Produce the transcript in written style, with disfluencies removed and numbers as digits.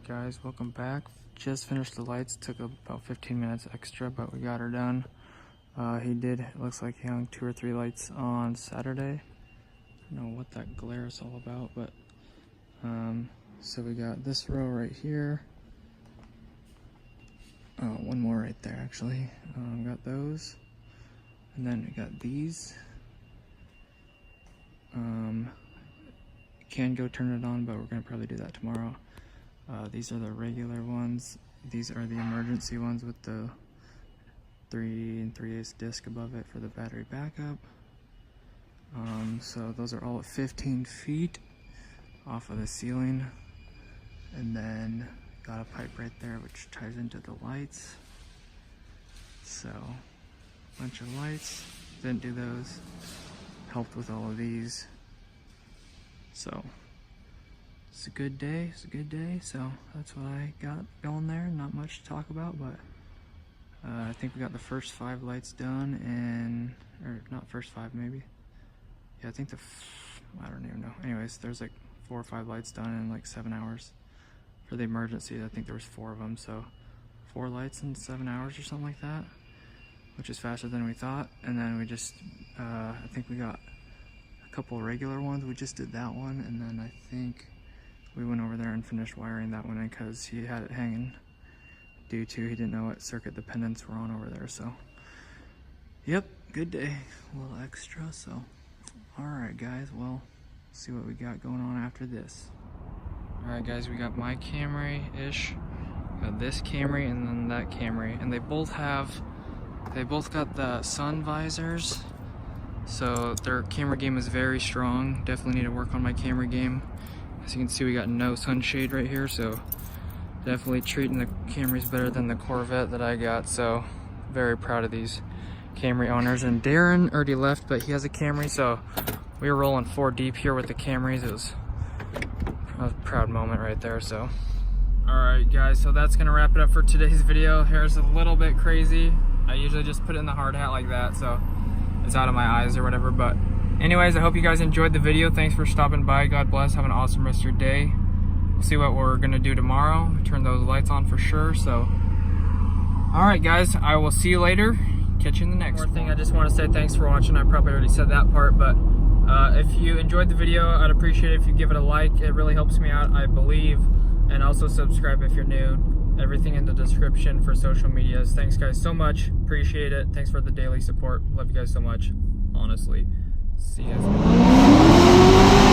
Guys, welcome back. Just finished the lights, took about 15 minutes extra, but we got her done. It looks like he hung 2 or 3 lights on Saturday. I don't know what that glare is all about, but so we got this row right here. One more right there actually. Got those, and then we got these. Can go turn it on, but we're gonna probably do that tomorrow. These are the regular ones. These are the emergency ones with the 3 3/8 disc above it for the battery backup. So those are all at 15 feet off of the ceiling, and then got a pipe right there which ties into the lights. So bunch of lights, didn't do those, helped with all of these. So it's a good day, so that's what I got going there. Not much to talk about, but I think we got the first 5 lights done in, or not first 5 maybe. Yeah, I think I don't even know. Anyways, there's like 4 or 5 lights done in like 7 hours. For the emergency, I think there was 4 of them, so 4 lights in 7 hours or something like that, which is faster than we thought. And then we just, I think we got a couple regular ones. We just did that one, and then I think we went over there and finished wiring that one in because he had it hanging due to he didn't know what circuit the pendants were on over there. So yep, good day, a little extra. So all right guys, well, see what we got going on after this. All right guys, we got my Camry-ish, got this Camry, and then that Camry, and they both got the sun visors, so their camera game is very strong. Definitely need to work on my camera game. As you can see, we got no sunshade right here, so definitely treating the Camrys better than the Corvette that I got. So very proud of these Camry owners. And Darren already left, but he has a Camry, so we were rolling 4 deep here with the Camrys. It was a proud moment right there. So all right guys, so that's gonna wrap it up for today's video. Hair's a little bit crazy. I usually just put it in the hard hat like that, so it's out of my eyes or whatever. But anyways, I hope you guys enjoyed the video. Thanks for stopping by. God bless. Have an awesome rest of your day. We'll see what we're gonna do tomorrow. Turn those lights on for sure. So all right guys, I will see you later. Catch you in the next one. One more thing, I just want to say thanks for watching. I probably already said that part, but if you enjoyed the video, I'd appreciate it if you give it a like. It really helps me out, I believe. And also subscribe if you're new. Everything in the description for social medias. Thanks guys so much. Appreciate it. Thanks for the daily support. Love you guys so much. Honestly. See you guys later.